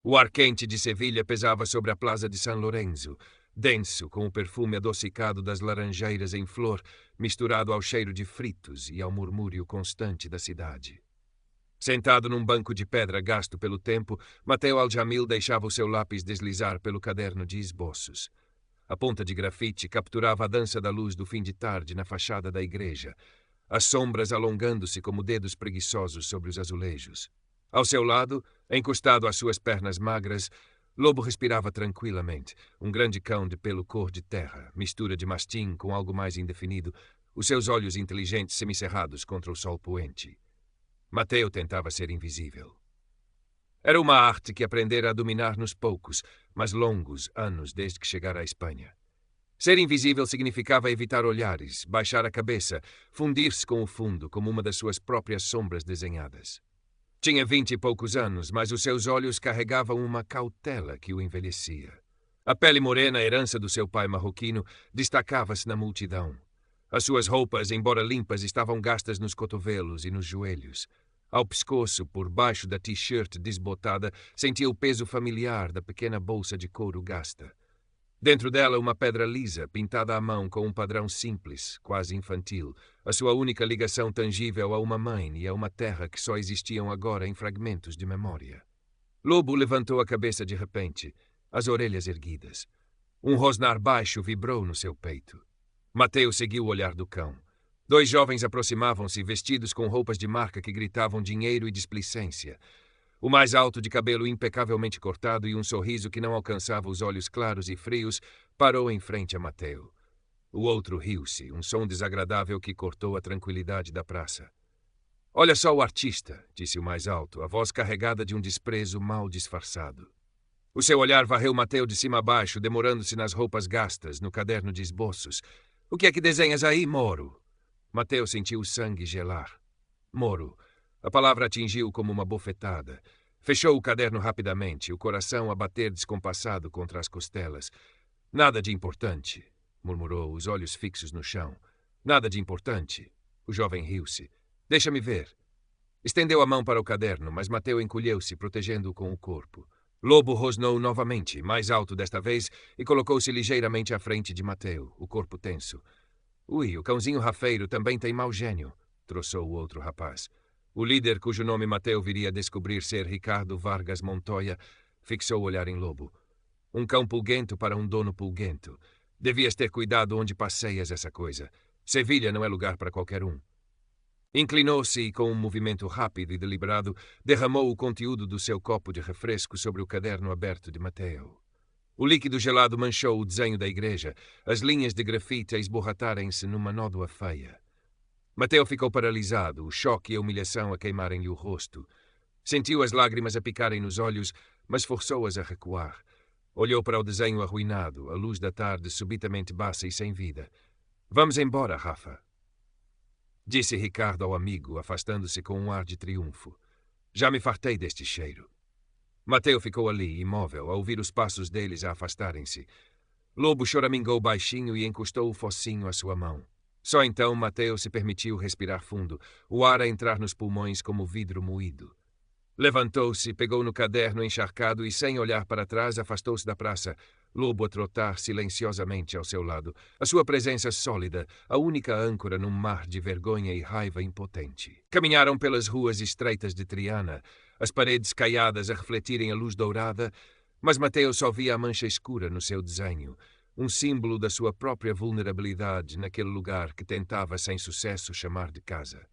O ar quente de Sevilha pesava sobre a Plaza de San Lorenzo, denso com o perfume adocicado das laranjeiras em flor, misturado ao cheiro de fritos e ao murmúrio constante da cidade. Sentado num banco de pedra gasto pelo tempo, Mateo Al-Jamil deixava o seu lápis deslizar pelo caderno de esboços. A ponta de grafite capturava a dança da luz do fim de tarde na fachada da igreja, as sombras alongando-se como dedos preguiçosos sobre os azulejos. Ao seu lado, encostado às suas pernas magras, Lobo respirava tranquilamente, um grande cão de pelo cor de terra, mistura de mastim com algo mais indefinido, os seus olhos inteligentes semicerrados contra o sol poente. Mateo tentava ser invisível. Era uma arte que aprendera a dominar nos poucos, mas longos anos desde que chegara à Espanha. Ser invisível significava evitar olhares, baixar a cabeça, fundir-se com o fundo como uma das suas próprias sombras desenhadas. Tinha 20 e poucos anos, mas os seus olhos carregavam uma cautela que o envelhecia. A pele morena, herança do seu pai marroquino, destacava-se na multidão. As suas roupas, embora limpas, estavam gastas nos cotovelos e nos joelhos. Ao pescoço, por baixo da t-shirt desbotada, sentia o peso familiar da pequena bolsa de couro gasta. Dentro dela, uma pedra lisa, pintada à mão com um padrão simples, quase infantil, a sua única ligação tangível a uma mãe e a uma terra que só existiam agora em fragmentos de memória. Lobo levantou a cabeça de repente, as orelhas erguidas. Um rosnar baixo vibrou no seu peito. Mateo seguiu o olhar do cão. 2 jovens aproximavam-se, vestidos com roupas de marca que gritavam dinheiro e displicência. O mais alto, de cabelo impecavelmente cortado e um sorriso que não alcançava os olhos claros e frios, parou em frente a Mateo. O outro riu-se, um som desagradável que cortou a tranquilidade da praça. "Olha só o artista", disse o mais alto, a voz carregada de um desprezo mal disfarçado. O seu olhar varreu Mateo de cima a baixo, demorando-se nas roupas gastas, no caderno de esboços. "O que é que desenhas aí, Moro?" Mateo sentiu o sangue gelar. Moro. A palavra atingiu como uma bofetada. Fechou o caderno rapidamente, o coração a bater descompassado contra as costelas. "Nada de importante", murmurou, os olhos fixos no chão. "Nada de importante." O jovem riu-se. "Deixa-me ver." Estendeu a mão para o caderno, mas Mateo encolheu-se, protegendo-o com o corpo. Lobo rosnou novamente, mais alto desta vez, e colocou-se ligeiramente à frente de Mateo, o corpo tenso. "Ui, o cãozinho rafeiro também tem mau gênio", troçou o outro rapaz. O líder, cujo nome Mateo viria a descobrir ser Ricardo Vargas Montoya, fixou o olhar em Lobo. "Um cão pulguento para um dono pulguento. Devias ter cuidado onde passeias essa coisa. Sevilha não é lugar para qualquer um." Inclinou-se e, com um movimento rápido e deliberado, derramou o conteúdo do seu copo de refresco sobre o caderno aberto de Mateo. O líquido gelado manchou o desenho da igreja, as linhas de grafite a esborratarem-se numa nódoa feia. Mateo ficou paralisado, o choque e a humilhação a queimarem-lhe o rosto. Sentiu as lágrimas a picarem nos olhos, mas forçou-as a recuar. Olhou para o desenho arruinado, a luz da tarde subitamente baça e sem vida. "Vamos embora, Rafa", disse Ricardo ao amigo, afastando-se com um ar de triunfo. "Já me fartei deste cheiro." Mateo ficou ali, imóvel, a ouvir os passos deles a afastarem-se. Lobo choramingou baixinho e encostou o focinho à sua mão. Só então Mateo se permitiu respirar fundo, o ar a entrar nos pulmões como vidro moído. Levantou-se, pegou no caderno encharcado e, sem olhar para trás, afastou-se da praça, Lobo a trotar silenciosamente ao seu lado, a sua presença sólida, a única âncora num mar de vergonha e raiva impotente. Caminharam pelas ruas estreitas de Triana, as paredes caiadas a refletirem a luz dourada, mas Mateo só via a mancha escura no seu desenho, um símbolo da sua própria vulnerabilidade naquele lugar que tentava sem sucesso chamar de casa.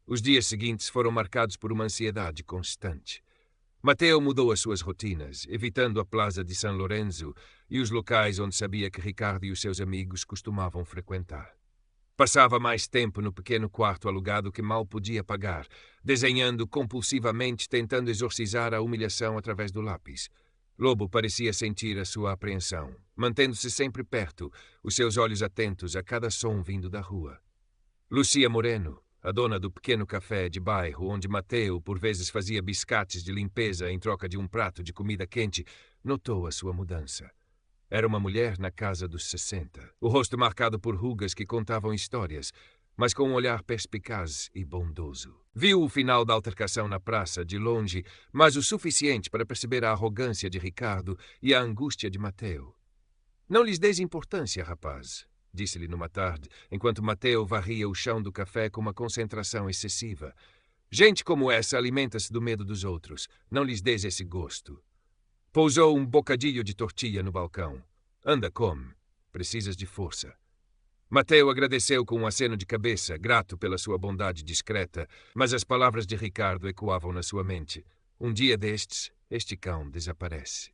Os dias seguintes foram marcados por uma ansiedade constante. Mateo mudou as suas rotinas, evitando a Plaza de San Lorenzo e os locais onde sabia que Ricardo e os seus amigos costumavam frequentar. Passava mais tempo no pequeno quarto alugado que mal podia pagar, desenhando compulsivamente, tentando exorcizar a humilhação através do lápis. Lobo parecia sentir a sua apreensão, mantendo-se sempre perto, os seus olhos atentos a cada som vindo da rua. Lucia Moreno, a dona do pequeno café de bairro onde Mateo por vezes fazia biscates de limpeza em troca de um prato de comida quente, notou a sua mudança. Era uma mulher na casa dos 60, o rosto marcado por rugas que contavam histórias, mas com um olhar perspicaz e bondoso. Viu o final da altercação na praça, de longe, mas o suficiente para perceber a arrogância de Ricardo e a angústia de Mateo. Não lhes des importância, rapaz, disse-lhe numa tarde, enquanto Mateo varria o chão do café com uma concentração excessiva. Gente como essa alimenta-se do medo dos outros. Não lhes des esse gosto. Pousou um bocadinho de tortilha no balcão. Anda, come. Precisas de força. Mateo agradeceu com um aceno de cabeça, grato pela sua bondade discreta, mas as palavras de Ricardo ecoavam na sua mente. Um dia destes, este cão desaparece.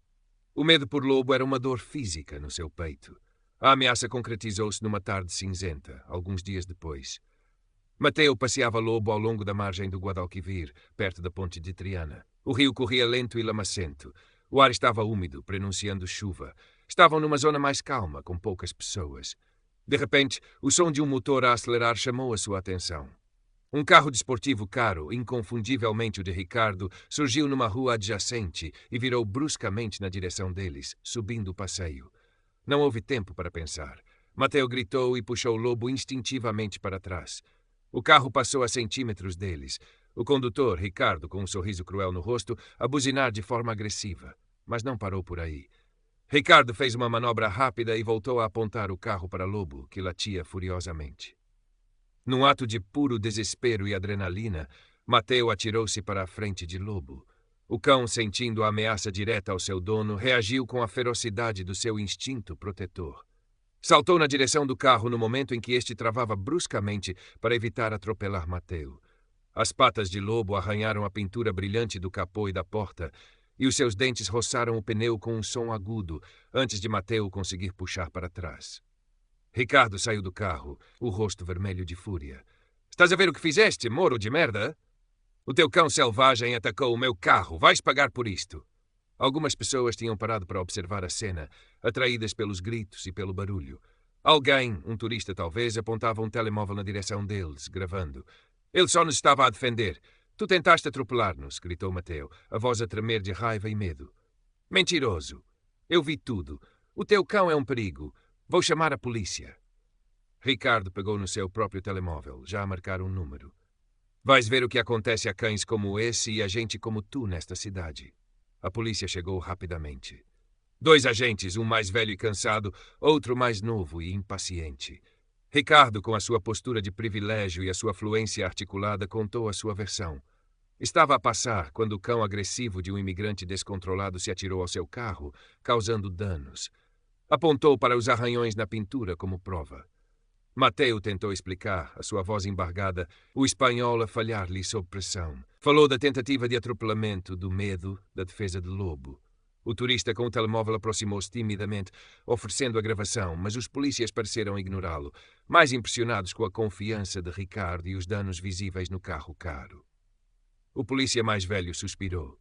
O medo por Lobo era uma dor física no seu peito. A ameaça concretizou-se numa tarde cinzenta, alguns dias depois. Mateo passeava Lobo ao longo da margem do Guadalquivir, perto da ponte de Triana. O rio corria lento e lamacento. O ar estava úmido, prenunciando chuva. Estavam numa zona mais calma, com poucas pessoas. De repente, o som de um motor a acelerar chamou a sua atenção. Um carro desportivo caro, inconfundivelmente o de Ricardo, surgiu numa rua adjacente e virou bruscamente na direção deles, subindo o passeio. Não houve tempo para pensar. Mateo gritou e puxou o Lobo instintivamente para trás. O carro passou a centímetros deles. O condutor, Ricardo, com um sorriso cruel no rosto, a buzinar de forma agressiva. Mas não parou por aí. Ricardo fez uma manobra rápida e voltou a apontar o carro para Lobo, que latia furiosamente. Num ato de puro desespero e adrenalina, Mateo atirou-se para a frente de Lobo. O cão, sentindo a ameaça direta ao seu dono, reagiu com a ferocidade do seu instinto protetor. Saltou na direção do carro no momento em que este travava bruscamente para evitar atropelar Mateo. As patas de Lobo arranharam a pintura brilhante do capô e da porta, e os seus dentes roçaram o pneu com um som agudo, antes de Mateo conseguir puxar para trás. Ricardo saiu do carro, o rosto vermelho de fúria. Estás a ver o que fizeste, moro de merda? O teu cão selvagem atacou o meu carro. Vais pagar por isto. Algumas pessoas tinham parado para observar a cena, atraídas pelos gritos e pelo barulho. Alguém, um turista talvez, apontava um telemóvel na direção deles, gravando. Ele só nos estava a defender. Tu tentaste atropelar-nos, gritou Mateo, a voz a tremer de raiva e medo. Mentiroso. Eu vi tudo. O teu cão é um perigo. Vou chamar a polícia. Ricardo pegou no seu próprio telemóvel, já a marcar um número. Vais ver o que acontece a cães como esse e a gente como tu nesta cidade. A polícia chegou rapidamente. 2 agentes, um mais velho e cansado, outro mais novo e impaciente. Ricardo, com a sua postura de privilégio e a sua fluência articulada, contou a sua versão. Estava a passar quando o cão agressivo de um imigrante descontrolado se atirou ao seu carro, causando danos. Apontou para os arranhões na pintura como prova. Mateo tentou explicar, a sua voz embargada, o espanhol a falhar-lhe sob pressão. Falou da tentativa de atropelamento, do medo, da defesa de Lobo. O turista com o telemóvel aproximou-se timidamente, oferecendo a gravação, mas os polícias pareceram ignorá-lo, mais impressionados com a confiança de Ricardo e os danos visíveis no carro caro. O polícia mais velho suspirou.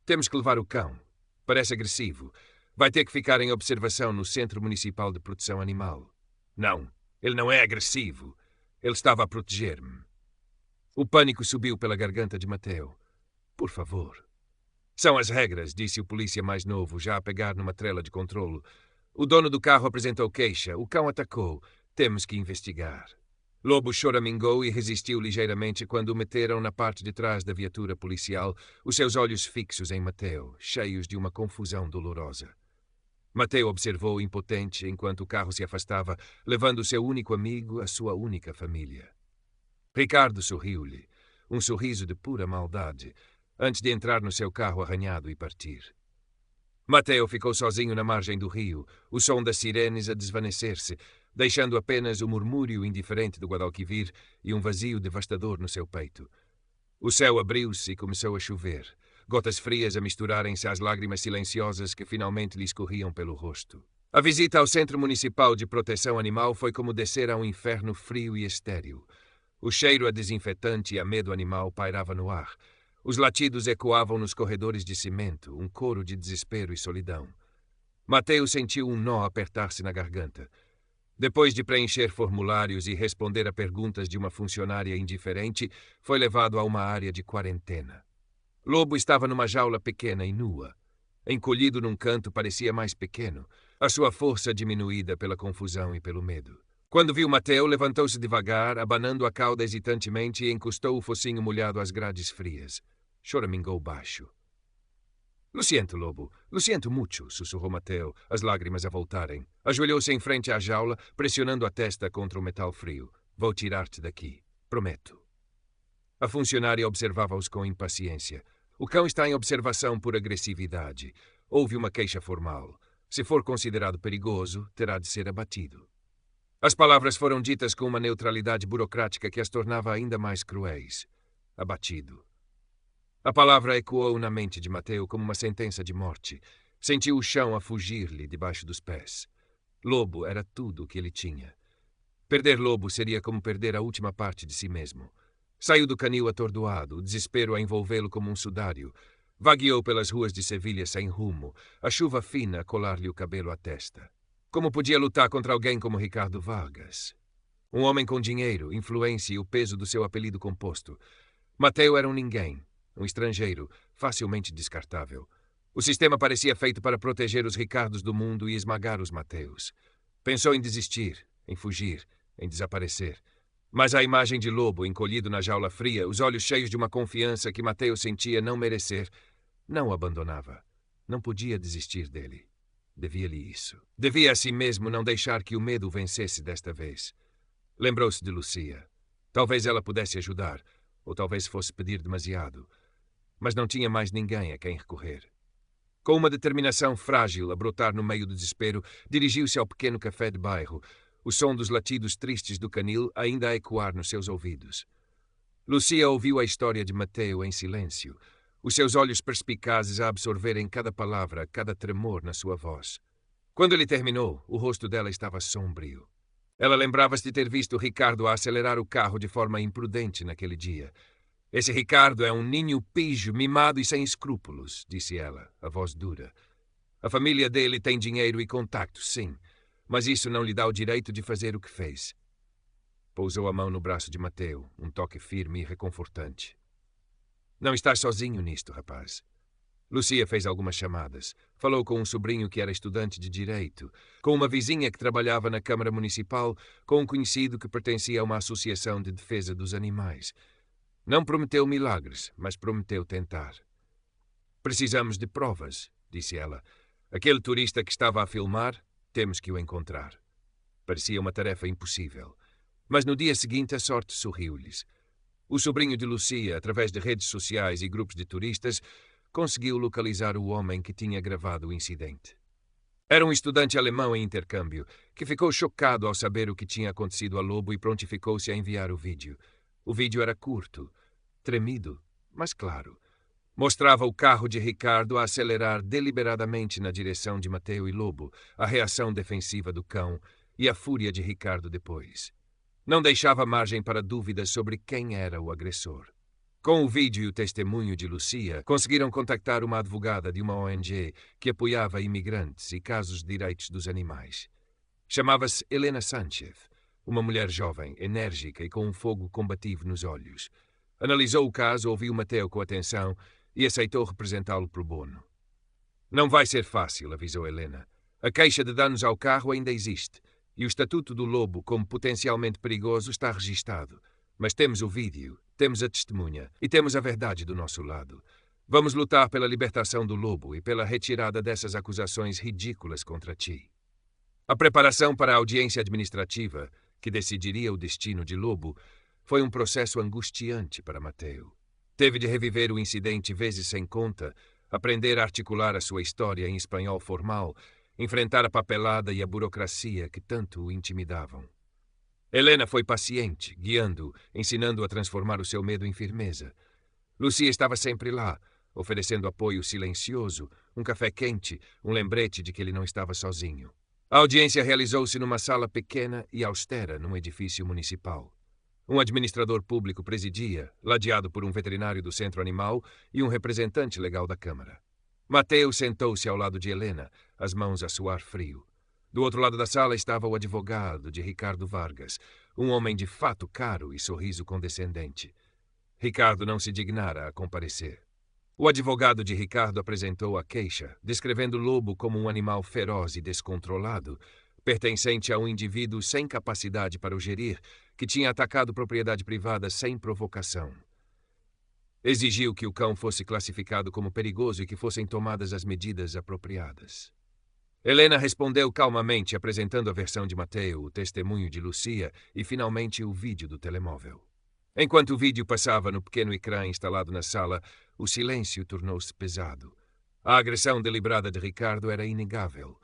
Temos que levar o cão. Parece agressivo. Vai ter que ficar em observação no Centro Municipal de Proteção Animal. Não, ele não é agressivo. Ele estava a proteger-me. O pânico subiu pela garganta de Mateo. Por favor. São as regras, disse o polícia mais novo, já a pegar numa trela de controlo. O dono do carro apresentou queixa. O cão atacou. Temos que investigar. Lobo choramingou e resistiu ligeiramente quando o meteram na parte de trás da viatura policial, os seus olhos fixos em Mateo, cheios de uma confusão dolorosa. Mateo observou impotente enquanto o carro se afastava, levando o seu único amigo, a sua única família. Ricardo sorriu-lhe, um sorriso de pura maldade, antes de entrar no seu carro arranhado e partir. Mateo ficou sozinho na margem do rio, o som das sirenes a desvanecer-se, deixando apenas o murmúrio indiferente do Guadalquivir e um vazio devastador no seu peito. O céu abriu-se e começou a chover, gotas frias a misturarem-se às lágrimas silenciosas que finalmente lhe escorriam pelo rosto. A visita ao Centro Municipal de Proteção Animal foi como descer a um inferno frio e estéril. O cheiro a desinfetante e a medo animal pairava no ar. Os latidos ecoavam nos corredores de cimento, um coro de desespero e solidão. Mateo sentiu um nó apertar-se na garganta. Depois de preencher formulários e responder a perguntas de uma funcionária indiferente, foi levado a uma área de quarentena. Lobo estava numa jaula pequena e nua. Encolhido num canto, parecia mais pequeno, a sua força diminuída pela confusão e pelo medo. Quando viu Mateu, levantou-se devagar, abanando a cauda hesitantemente e encostou o focinho molhado às grades frias. Choramingou baixo. Lo siento, lobo. Lo siento muito, sussurrou Mateu, as lágrimas a voltarem. Ajoelhou-se em frente à jaula, pressionando a testa contra o metal frio. Vou tirar-te daqui. Prometo. A funcionária observava-os com impaciência. O cão está em observação por agressividade. Houve uma queixa formal. Se for considerado perigoso, terá de ser abatido. As palavras foram ditas com uma neutralidade burocrática que as tornava ainda mais cruéis. Abatido. A palavra ecoou na mente de Mateu como uma sentença de morte. Sentiu o chão a fugir-lhe debaixo dos pés. Lobo era tudo o que ele tinha. Perder Lobo seria como perder a última parte de si mesmo. Saiu do canil atordoado, o desespero a envolvê-lo como um sudário. Vagueou pelas ruas de Sevilha sem rumo, a chuva fina a colar-lhe o cabelo à testa. Como podia lutar contra alguém como Ricardo Vargas? Um homem com dinheiro, influência e o peso do seu apelido composto. Mateu era um ninguém. Um estrangeiro, facilmente descartável. O sistema parecia feito para proteger os Ricardos do mundo e esmagar os Mateus. Pensou em desistir, em fugir, em desaparecer. Mas a imagem de Lobo encolhido na jaula fria, os olhos cheios de uma confiança que Mateu sentia não merecer, não o abandonava. Não podia desistir dele. Devia-lhe isso. Devia a si mesmo não deixar que o medo o vencesse desta vez. Lembrou-se de Lucia. Talvez ela pudesse ajudar, ou talvez fosse pedir demasiado. Mas não tinha mais ninguém a quem recorrer. Com uma determinação frágil a brotar no meio do desespero, dirigiu-se ao pequeno café de bairro, o som dos latidos tristes do canil ainda a ecoar nos seus ouvidos. Lucia ouviu a história de Mateu em silêncio, os seus olhos perspicazes a absorverem cada palavra, cada tremor na sua voz. Quando ele terminou, o rosto dela estava sombrio. Ela lembrava-se de ter visto Ricardo a acelerar o carro de forma imprudente naquele dia. Esse Ricardo é um ninho pijo, mimado e sem escrúpulos, disse ela, a voz dura. A família dele tem dinheiro e contactos, sim, mas isso não lhe dá o direito de fazer o que fez. Pousou a mão no braço de Mateu, um toque firme e reconfortante. Não estás sozinho nisto, rapaz. Lucia fez algumas chamadas. Falou com um sobrinho que era estudante de Direito, com uma vizinha que trabalhava na Câmara Municipal, com um conhecido que pertencia a uma associação de defesa dos animais. Não prometeu milagres, mas prometeu tentar. Precisamos de provas, disse ela. Aquele turista que estava a filmar, temos que o encontrar. Parecia uma tarefa impossível. Mas no dia seguinte a sorte sorriu-lhes. O sobrinho de Lucia, através de redes sociais e grupos de turistas, conseguiu localizar o homem que tinha gravado o incidente. Era um estudante alemão em intercâmbio, que ficou chocado ao saber o que tinha acontecido a Lobo e prontificou-se a enviar o vídeo. O vídeo era curto, tremido, mas claro. Mostrava o carro de Ricardo a acelerar deliberadamente na direção de Mateu e Lobo, a reação defensiva do cão e a fúria de Ricardo depois. Não deixava margem para dúvidas sobre quem era o agressor. Com o vídeo e o testemunho de Lucia, conseguiram contactar uma advogada de uma ONG que apoiava imigrantes e casos de direitos dos animais. Chamava-se Helena Sánchez, uma mulher jovem, enérgica e com um fogo combativo nos olhos. Analisou o caso, ouviu Mateu com atenção e aceitou representá-lo pro bono. Não vai ser fácil, avisou Helena. A queixa de danos ao carro ainda existe e o estatuto do Lobo como potencialmente perigoso está registado. Mas temos o vídeo, temos a testemunha e temos a verdade do nosso lado. Vamos lutar pela libertação do Lobo e pela retirada dessas acusações ridículas contra ti. A preparação para a audiência administrativa, que decidiria o destino de Lobo, foi um processo angustiante para Mateu. Teve de reviver o incidente vezes sem conta, aprender a articular a sua história em espanhol formal, enfrentar a papelada e a burocracia que tanto o intimidavam. Helena foi paciente, guiando-o, ensinando-o a transformar o seu medo em firmeza. Lucia estava sempre lá, oferecendo apoio silencioso, um café quente, um lembrete de que ele não estava sozinho. A audiência realizou-se numa sala pequena e austera num edifício municipal. Um administrador público presidia, ladeado por um veterinário do Centro Animal e um representante legal da Câmara. Mateu sentou-se ao lado de Helena, as mãos a suar frio. Do outro lado da sala estava o advogado de Ricardo Vargas, um homem de fato caro e sorriso condescendente. Ricardo não se dignara a comparecer. O advogado de Ricardo apresentou a queixa, descrevendo o lobo como um animal feroz e descontrolado, pertencente a um indivíduo sem capacidade para o gerir, que tinha atacado propriedade privada sem provocação. Exigiu que o cão fosse classificado como perigoso e que fossem tomadas as medidas apropriadas. Helena respondeu calmamente, apresentando a versão de Mateo, o testemunho de Lucia e, finalmente, o vídeo do telemóvel. Enquanto o vídeo passava no pequeno ecrã instalado na sala, o silêncio tornou-se pesado. A agressão deliberada de Ricardo era inegável.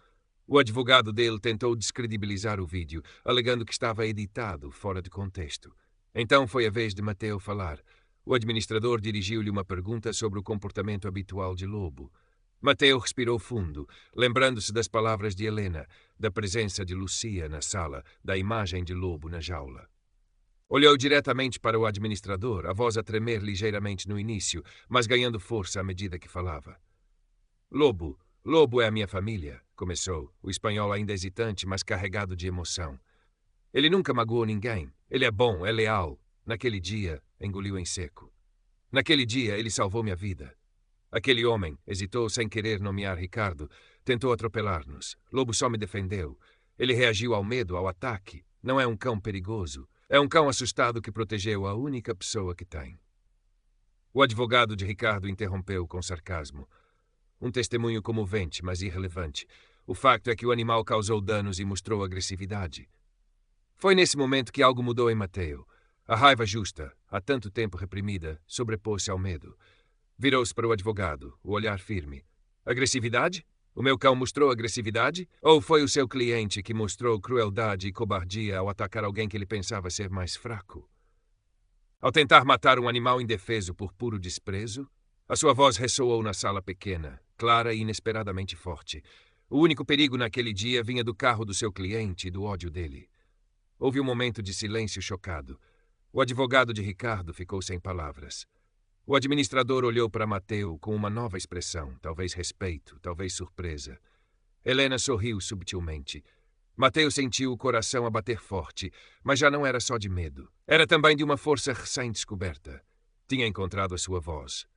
O advogado dele tentou descredibilizar o vídeo, alegando que estava editado, fora de contexto. Então foi a vez de Mateo falar. O administrador dirigiu-lhe uma pergunta sobre o comportamento habitual de Lobo. Mateo respirou fundo, lembrando-se das palavras de Helena, da presença de Lucia na sala, da imagem de Lobo na jaula. Olhou diretamente para o administrador, a voz a tremer ligeiramente no início, mas ganhando força à medida que falava. Lobo é a minha família, começou, o espanhol ainda hesitante, mas carregado de emoção. Ele nunca magoou ninguém. Ele é bom, é leal. Naquele dia, engoliu em seco. Naquele dia, ele salvou minha vida. Aquele homem hesitou sem querer nomear Ricardo. Tentou atropelar-nos. Lobo só me defendeu. Ele reagiu ao medo, ao ataque. Não é um cão perigoso. É um cão assustado que protegeu a única pessoa que tem. O advogado de Ricardo interrompeu com sarcasmo. Um testemunho comovente, mas irrelevante. O facto é que o animal causou danos e mostrou agressividade. Foi nesse momento que algo mudou em Mateo. A raiva justa, há tanto tempo reprimida, sobrepôs-se ao medo. Virou-se para o advogado, o olhar firme. Agressividade? O meu cão mostrou agressividade? Ou foi o seu cliente que mostrou crueldade e cobardia ao atacar alguém que ele pensava ser mais fraco? Ao tentar matar um animal indefeso por puro desprezo, a sua voz ressoou na sala pequena, clara e inesperadamente forte. O único perigo naquele dia vinha do carro do seu cliente e do ódio dele. Houve um momento de silêncio chocado. O advogado de Ricardo ficou sem palavras. O administrador olhou para Mateo com uma nova expressão, talvez respeito, talvez surpresa. Helena sorriu subtilmente. Mateo sentiu o coração a bater forte, mas já não era só de medo. Era também de uma força recém-descoberta. Tinha encontrado a sua voz.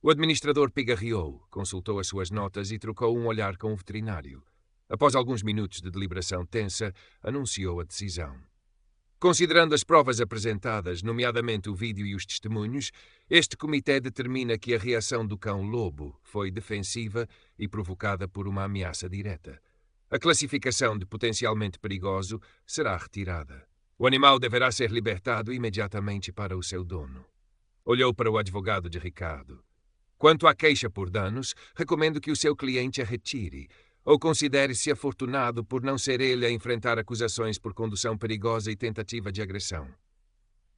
O administrador pigarreou, consultou as suas notas e trocou um olhar com o veterinário. Após alguns minutos de deliberação tensa, anunciou a decisão. Considerando as provas apresentadas, nomeadamente o vídeo e os testemunhos, este comitê determina que a reação do cão Lobo foi defensiva e provocada por uma ameaça direta. A classificação de potencialmente perigoso será retirada. O animal deverá ser libertado imediatamente para o seu dono. Olhou para o advogado de Ricardo. Quanto à queixa por danos, recomendo que o seu cliente a retire, ou considere-se afortunado por não ser ele a enfrentar acusações por condução perigosa e tentativa de agressão.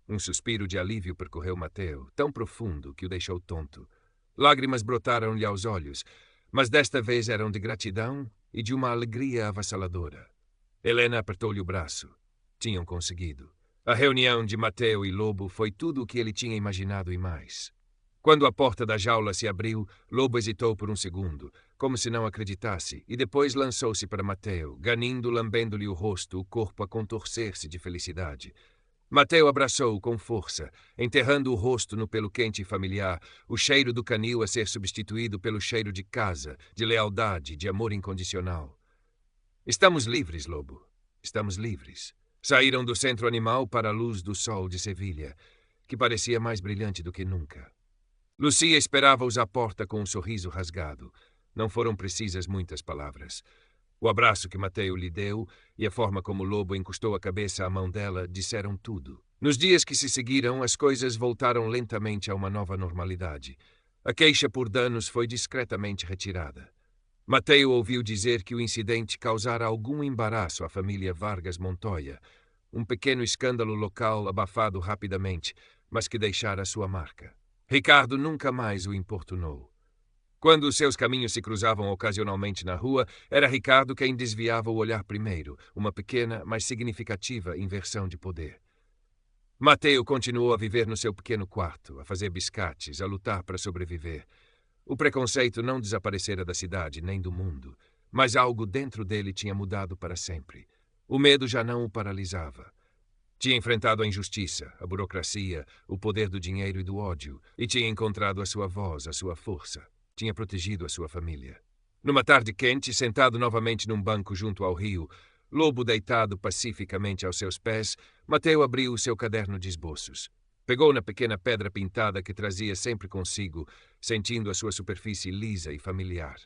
Um suspiro de alívio percorreu Mateo, tão profundo que o deixou tonto. Lágrimas brotaram-lhe aos olhos, mas desta vez eram de gratidão e de uma alegria avassaladora. Helena apertou-lhe o braço. Tinham conseguido. A reunião de Mateo e Lobo foi tudo o que ele tinha imaginado e mais. Quando a porta da jaula se abriu, Lobo hesitou por um segundo, como se não acreditasse, e depois lançou-se para Mateo, ganindo, lambendo-lhe o rosto, o corpo a contorcer-se de felicidade. Mateo abraçou-o com força, enterrando o rosto no pelo quente e familiar, o cheiro do canil a ser substituído pelo cheiro de casa, de lealdade, de amor incondicional. Estamos livres, Lobo. Estamos livres. Saíram do centro animal para a luz do sol de Sevilha, que parecia mais brilhante do que nunca. Lucia esperava-os à porta com um sorriso rasgado. Não foram precisas muitas palavras. O abraço que Mateo lhe deu e a forma como Lobo encostou a cabeça à mão dela disseram tudo. Nos dias que se seguiram, as coisas voltaram lentamente a uma nova normalidade. A queixa por danos foi discretamente retirada. Mateo ouviu dizer que o incidente causara algum embaraço à família Vargas Montoya, um pequeno escândalo local abafado rapidamente, mas que deixara sua marca. Ricardo nunca mais o importunou. Quando os seus caminhos se cruzavam ocasionalmente na rua, era Ricardo quem desviava o olhar primeiro, uma pequena, mas significativa inversão de poder. Mateo continuou a viver no seu pequeno quarto, a fazer biscates, a lutar para sobreviver. O preconceito não desaparecera da cidade nem do mundo, mas algo dentro dele tinha mudado para sempre. O medo já não o paralisava. Tinha enfrentado a injustiça, a burocracia, o poder do dinheiro e do ódio, e tinha encontrado a sua voz, a sua força. Tinha protegido a sua família. Numa tarde quente, sentado novamente num banco junto ao rio, Lobo deitado pacificamente aos seus pés, Mateo abriu o seu caderno de esboços. Pegou na pequena pedra pintada que trazia sempre consigo, sentindo a sua superfície lisa e familiar.